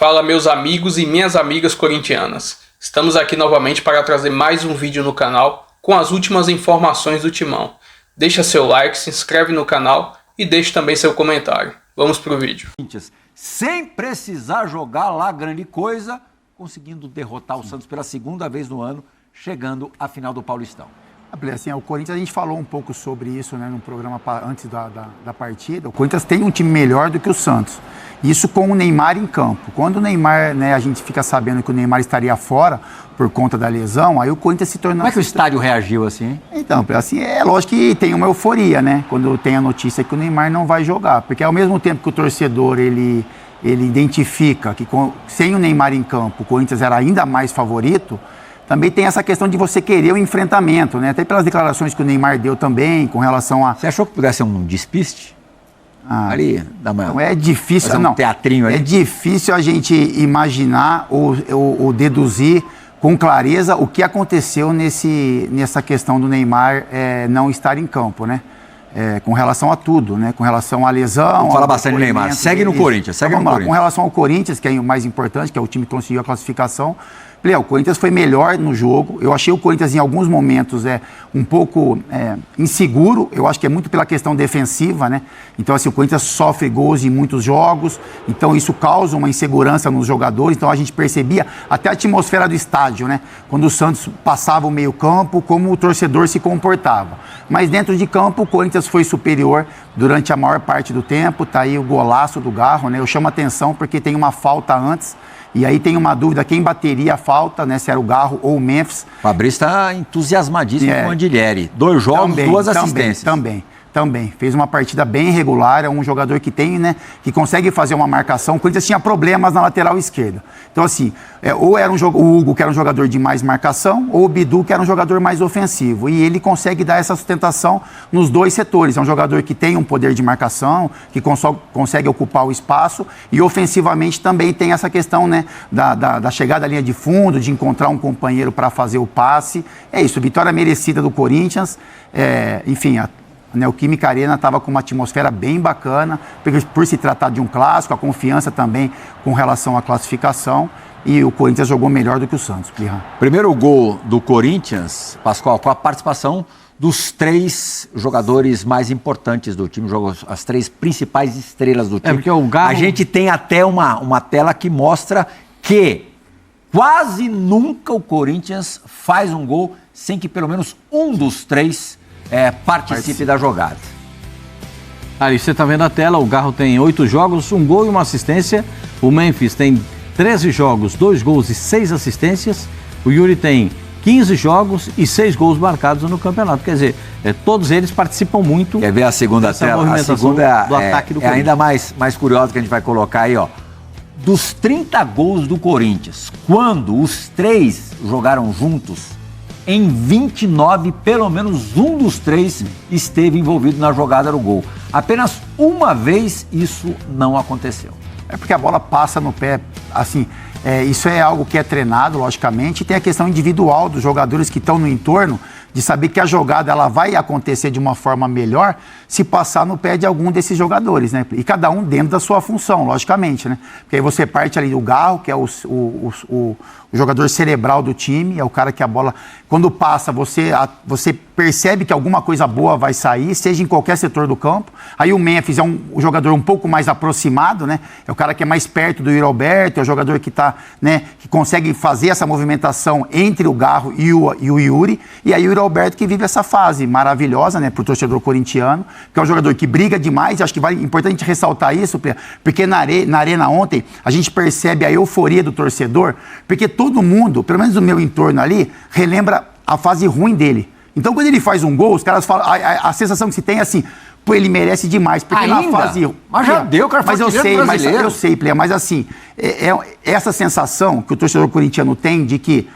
Fala meus amigos e minhas amigas corintianas. Estamos aqui novamente para trazer mais um vídeo no canal com as últimas informações do Timão. Deixa seu like, se inscreve no canal e deixe também seu comentário. Vamos pro vídeo. Sem precisar jogar lá grande coisa, conseguindo derrotar o Santos pela segunda vez no ano, chegando à final do Paulistão. Assim, o Corinthians, a gente falou um pouco sobre isso, né, no programa antes da partida. O Corinthians tem um time melhor do que o Santos. Isso com o Neymar em campo. Quando o Neymar, né, a gente fica sabendo que o Neymar estaria fora por conta da lesão, aí o Corinthians se tornou... Como é que o estádio reagiu assim? Então, assim, é lógico que tem uma euforia, né, quando tem a notícia que o Neymar não vai jogar. Porque ao mesmo tempo que o torcedor, ele identifica que sem o Neymar em campo, o Corinthians era ainda mais favorito, também tem essa questão de você querer o enfrentamento, né? Até pelas declarações que o Neymar deu também, com relação a... Você achou que pudesse ser um despiste? Ali, da manhã. Não, é difícil... Fazer um teatrinho ali? É difícil a gente imaginar ou deduzir com clareza o que aconteceu nessa questão do Neymar não estar em campo, né? Com relação a tudo, né? Com relação à lesão... Vamos falar bastante do Neymar. Segue no Corinthians, segue no Corinthians. Com relação ao Corinthians, que é o mais importante, que é o time que conseguiu a classificação... O Corinthians foi melhor no jogo. Eu achei o Corinthians em alguns momentos um pouco inseguro. Eu acho que é muito pela questão defensiva, né? Então, assim, o Corinthians sofre gols em muitos jogos. Então, isso causa uma insegurança nos jogadores. Então, a gente percebia até a atmosfera do estádio, né? Quando o Santos passava o meio-campo, como o torcedor se comportava. Mas dentro de campo, o Corinthians foi superior durante a maior parte do tempo. Tá aí o golaço do Garro, né? Eu chamo a atenção porque tem uma falta antes. E aí tem uma dúvida, quem bateria a falta, né? Se era o Garro ou o Memphis. O Fabrício está entusiasmadíssimo com o Andilhieri. 2 jogos, 2 assistências. Também. Fez uma partida bem regular, é um jogador que tem, né? Que consegue fazer uma marcação. O Corinthians tinha problemas na lateral esquerda. Então, assim, ou era o Hugo, que era um jogador de mais marcação, ou o Bidu, que era um jogador mais ofensivo. E ele consegue dar essa sustentação nos dois setores. É um jogador que tem um poder de marcação, que consegue ocupar o espaço, e ofensivamente também tem essa questão, né? Da chegada à linha de fundo, de encontrar um companheiro para fazer o passe. É isso, vitória merecida do Corinthians. Enfim, a Neoquímica Arena estava com uma atmosfera bem bacana, por se tratar de um clássico, a confiança também com relação à classificação, e o Corinthians jogou melhor do que o Santos, Plihá. Primeiro gol do Corinthians, Pascoal, com a participação dos 3 jogadores mais importantes do time, as 3 principais estrelas do time. Porque o Garro... A gente tem até uma tela que mostra que quase nunca o Corinthians faz um gol sem que pelo menos um dos 3 participe da jogada. Ali você está vendo a tela, o Garro tem 8 jogos, 1 gol e 1 assistência. O Memphis tem 13 jogos, 2 gols e 6 assistências. O Yuri tem 15 jogos e 6 gols marcados no campeonato. Quer dizer, todos eles participam muito. Quer ver a segunda tela? A segunda do ataque do Corinthians. Ainda mais curiosa que a gente vai colocar aí, ó. Dos 30 gols do Corinthians, quando os 3 jogaram juntos, em 29, pelo menos um dos 3 esteve envolvido na jogada do gol. Apenas uma vez isso não aconteceu. É porque a bola passa no pé, assim, isso é algo que é treinado, logicamente, e tem a questão individual dos jogadores que estão no entorno, de saber que a jogada ela vai acontecer de uma forma melhor se passar no pé de algum desses jogadores, né? E cada um dentro da sua função, logicamente, né? Porque aí você parte ali do Garro, que é o jogador cerebral do time, é o cara que a bola... Quando passa, você percebe que alguma coisa boa vai sair, seja em qualquer setor do campo. Aí o Memphis é um jogador um pouco mais aproximado, né? É o cara que é mais perto do Yuri Alberto, é o jogador que tá, né, que consegue fazer essa movimentação entre o Garro e o Yuri. E aí o Yuri Alberto que vive essa fase maravilhosa, né, pro torcedor corintiano, que é um jogador que briga demais. Acho que é importante ressaltar isso, porque na arena ontem a gente percebe a euforia do torcedor, porque todo mundo, pelo menos no meu entorno ali, relembra a fase ruim dele. Então, quando ele faz um gol, os caras falam, a sensação que se tem é assim, pô, ele merece demais, porque ainda? Na fase... Mas já deu, cara, mas eu sei, Plea, mas assim, essa sensação que o torcedor corintiano tem de que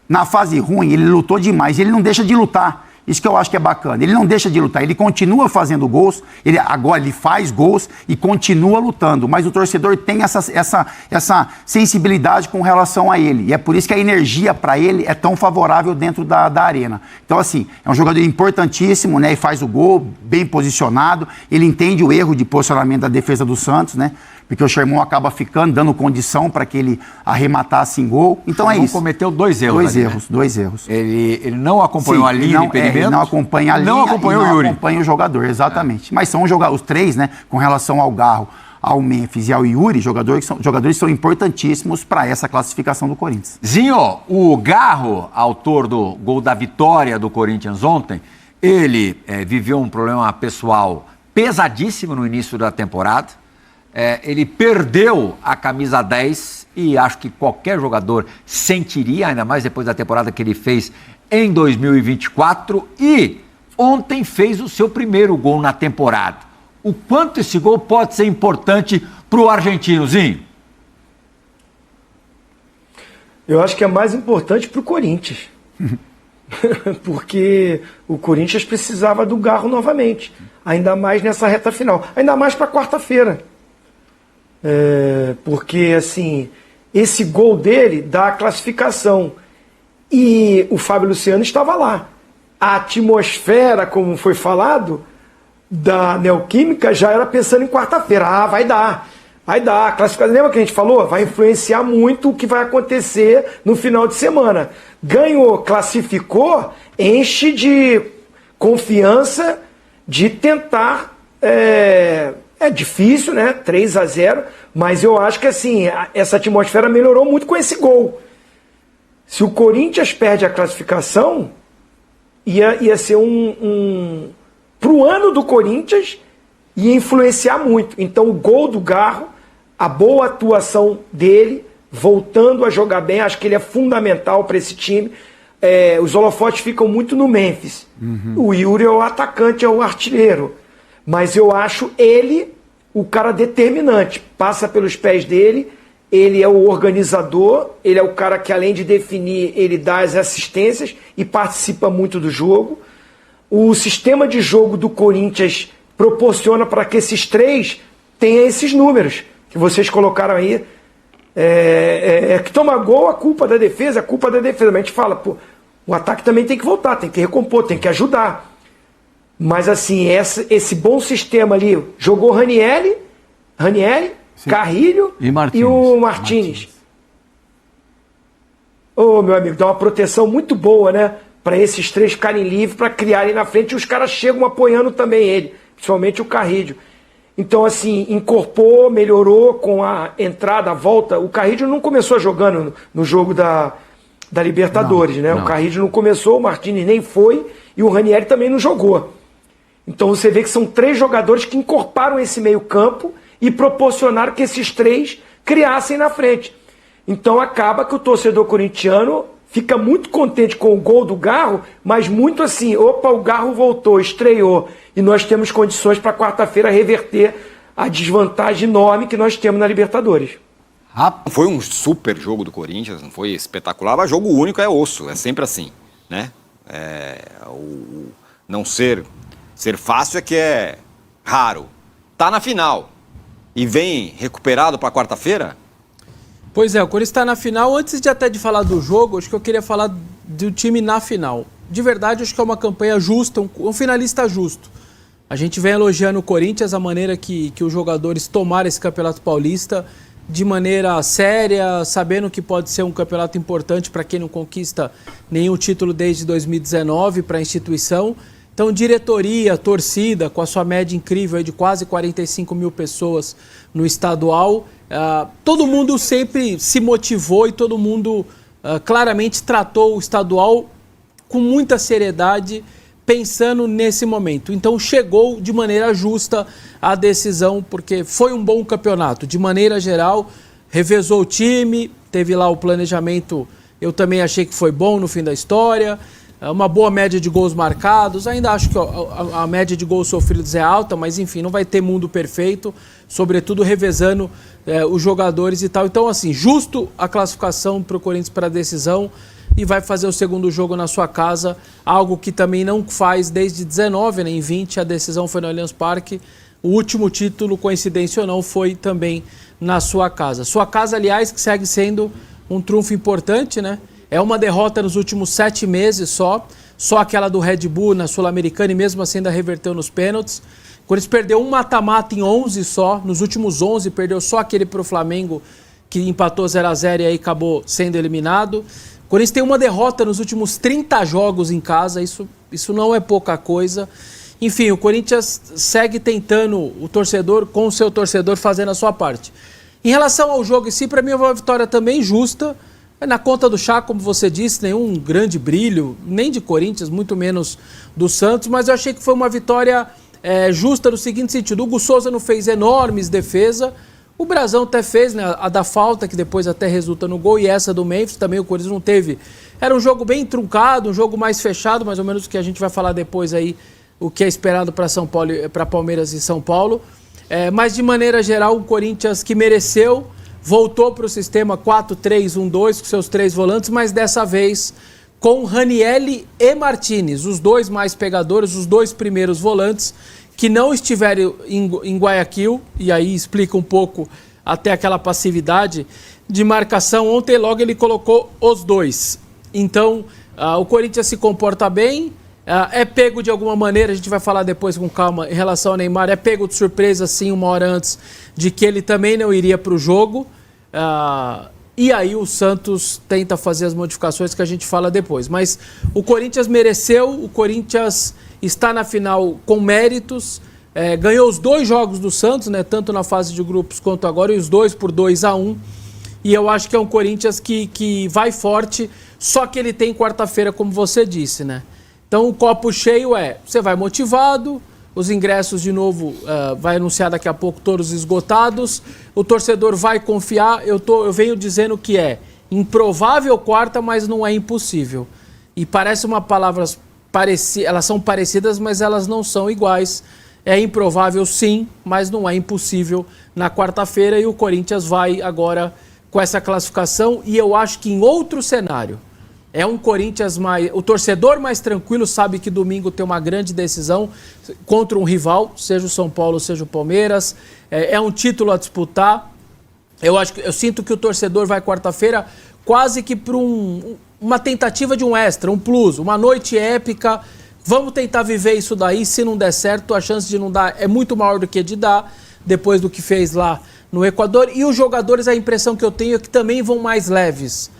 na fase ruim ele lutou demais, ele não deixa de lutar. Isso que eu acho que é bacana. Ele não deixa de lutar, ele continua fazendo gols, agora ele faz gols e continua lutando, mas o torcedor tem essa sensibilidade com relação a ele. E é por isso que a energia para ele é tão favorável dentro da arena. Então, assim, é um jogador importantíssimo, né? E faz o gol, bem posicionado, ele entende o erro de posicionamento da defesa do Santos, né? porque o Sherman acaba ficando, dando condição para que ele arrematasse em gol. Então é isso. Cometeu 2 erros. Dois erros. Ele não acompanhou a linha de impedimento. Ele não acompanha a linha, não acompanhou o Yuri. Não acompanha o jogador, exatamente. Mas são os 3, né, com relação ao Garro, ao Memphis e ao Yuri, jogadores que são importantíssimos para essa classificação do Corinthians. Zinho, o Garro, autor do gol da vitória do Corinthians ontem, ele viveu um problema pessoal pesadíssimo no início da temporada. Ele perdeu a camisa 10 e acho que qualquer jogador sentiria, ainda mais depois da temporada que ele fez em 2024. E ontem fez o seu primeiro gol na temporada. O quanto esse gol pode ser importante para o argentinozinho? Eu acho que é mais importante para o Corinthians. Porque o Corinthians precisava do Garro novamente. Ainda mais nessa reta final. Ainda mais para quarta-feira. Porque, assim, esse gol dele dá a classificação. E o Fábio Luciano estava lá. A atmosfera, como foi falado, da Neoquímica já era pensando em quarta-feira. Vai dar. A classificação, lembra que a gente falou? Vai influenciar muito o que vai acontecer no final de semana. Ganhou, classificou, enche de confiança de tentar... É difícil, né? 3-0, mas eu acho que assim, essa atmosfera melhorou muito com esse gol. Se o Corinthians perde a classificação, ia ser pro ano do Corinthians, ia influenciar muito. Então o gol do Garro, a boa atuação dele, voltando a jogar bem, acho que ele é fundamental para esse time. Os holofotes ficam muito no Memphis. O Yuri é o atacante, é o artilheiro. Mas eu acho ele o cara determinante. Passa pelos pés dele, ele é o organizador, ele é o cara que, além de definir, ele dá as assistências e participa muito do jogo. O sistema de jogo do Corinthians proporciona para que esses 3 tenham esses números que vocês colocaram aí. Que toma gol, a culpa da defesa. Mas a gente fala, pô, o ataque também tem que voltar, tem que recompor, tem que ajudar. Mas assim, esse bom sistema ali, jogou Ranieri, Carrilho e o Martínez. Meu amigo, dá uma proteção muito boa, né? Para esses 3 ficarem livres, para criarem na frente, e os caras chegam apoiando também ele, principalmente o Carrilho. Então, assim, incorporou, melhorou com a entrada, a volta. O Carrilho não começou jogando no jogo da Libertadores, né? Não. O Carrilho não começou, o Martínez nem foi, e o Ranieri também não jogou. Então você vê que são 3 jogadores que incorporaram esse meio campo e proporcionaram que esses 3 criassem na frente. Então acaba que o torcedor corintiano fica muito contente com o gol do Garro, mas muito assim, o Garro voltou, estreou, e nós temos condições para quarta-feira reverter a desvantagem enorme que nós temos na Libertadores. Foi um super jogo do Corinthians, não foi espetacular, mas jogo único é osso, é sempre assim, né? Não ser fácil é que é raro. Tá na final e vem recuperado para quarta-feira? Pois é, o Corinthians está na final. Antes de até de falar do jogo, acho que eu queria falar do time na final. De verdade, acho que é uma campanha justa, um finalista justo. A gente vem elogiando o Corinthians, a maneira que os jogadores tomaram esse Campeonato Paulista de maneira séria, sabendo que pode ser um campeonato importante para quem não conquista nenhum título desde 2019 para a instituição. Então, diretoria, torcida, com a sua média incrível de quase 45 mil pessoas no estadual, todo mundo sempre se motivou e todo mundo claramente tratou o estadual com muita seriedade, pensando nesse momento. Então, chegou de maneira justa a decisão, porque foi um bom campeonato. De maneira geral, revezou o time, teve lá o planejamento, eu também achei que foi bom no fim da história. Uma boa média de gols marcados, ainda acho que a média de gols sofridos é alta, mas enfim, não vai ter mundo perfeito, sobretudo revezando os jogadores e tal. Então, assim, justo a classificação para o Corinthians para a decisão e vai fazer o segundo jogo na sua casa, algo que também não faz desde 19, né? Em 20 a decisão foi no Allianz Parque, o último título, coincidência ou não, foi também na sua casa. Sua casa, aliás, que segue sendo um trunfo importante, né? É uma derrota nos últimos 7 meses só aquela do Red Bull na Sul-Americana e mesmo assim ainda reverteu nos pênaltis. Corinthians perdeu um mata-mata em 11 só, nos últimos 11 perdeu só aquele pro Flamengo que empatou 0-0 e aí acabou sendo eliminado. O Corinthians tem uma derrota nos últimos 30 jogos em casa, isso não é pouca coisa. Enfim, o Corinthians segue tentando o torcedor, com o seu torcedor fazendo a sua parte. Em relação ao jogo em si, para mim é uma vitória também justa. Na conta do chá, como você disse, nenhum grande brilho, nem de Corinthians, muito menos do Santos, mas eu achei que foi uma vitória justa no seguinte sentido. O Hugo Souza não fez enormes defesas, o Brazão até fez, né, a da falta, que depois até resulta no gol, e essa do Memphis também o Corinthians não teve. Era um jogo bem truncado, um jogo mais fechado, mais ou menos o que a gente vai falar depois aí, o que é esperado para São Paulo, para Palmeiras e São Paulo. Mas de maneira geral, o Corinthians que mereceu, voltou para o sistema 4-3-1-2 com seus 3 volantes, mas dessa vez com Ranielli e Martinez, os 2 mais pegadores, os 2 primeiros volantes, que não estiveram em Guayaquil, e aí explica um pouco até aquela passividade de marcação. Ontem logo ele colocou os 2. Então o Corinthians se comporta bem, é pego de alguma maneira, a gente vai falar depois com calma em relação ao Neymar, é pego de surpresa sim uma hora antes de que ele também não iria para o jogo. E aí o Santos tenta fazer as modificações que a gente fala depois. Mas o Corinthians mereceu, o Corinthians está na final com méritos, ganhou os 2 jogos do Santos, né, tanto na fase de grupos quanto agora, e os 2 por 2-1. E eu acho que é um Corinthians que vai forte, só que ele tem quarta-feira, como você disse, né? Então o copo cheio você vai motivado, os ingressos de novo, vai anunciar daqui a pouco todos esgotados, o torcedor vai confiar, eu venho dizendo que é improvável quarta, mas não é impossível. E parece uma palavra elas são parecidas, mas elas não são iguais. É improvável sim, mas não é impossível na quarta-feira, e o Corinthians vai agora com essa classificação, e eu acho que em outro cenário. É um Corinthians mais... O torcedor mais tranquilo sabe que domingo tem uma grande decisão contra um rival, seja o São Paulo, seja o Palmeiras. É um título a disputar. Eu sinto que o torcedor vai quarta-feira quase que para uma tentativa de um extra, um plus, uma noite épica. Vamos tentar viver isso daí. Se não der certo, a chance de não dar é muito maior do que de dar, depois do que fez lá no Equador. E os jogadores, a impressão que eu tenho é que também vão mais leves.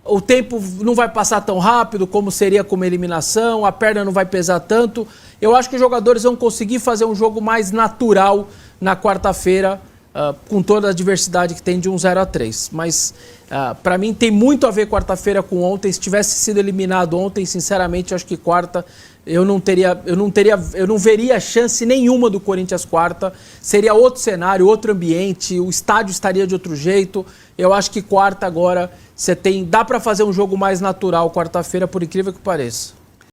O tempo não vai passar tão rápido como seria com uma eliminação, a perna não vai pesar tanto. Eu acho que os jogadores vão conseguir fazer um jogo mais natural na quarta-feira, com toda a diversidade que tem de um 0-3. Mas, para mim, tem muito a ver quarta-feira com ontem. Se tivesse sido eliminado ontem, sinceramente, eu acho que quarta eu não veria chance nenhuma do Corinthians quarta. Seria outro cenário, outro ambiente, o estádio estaria de outro jeito. Eu acho que quarta agora dá para fazer um jogo mais natural quarta-feira, por incrível que pareça.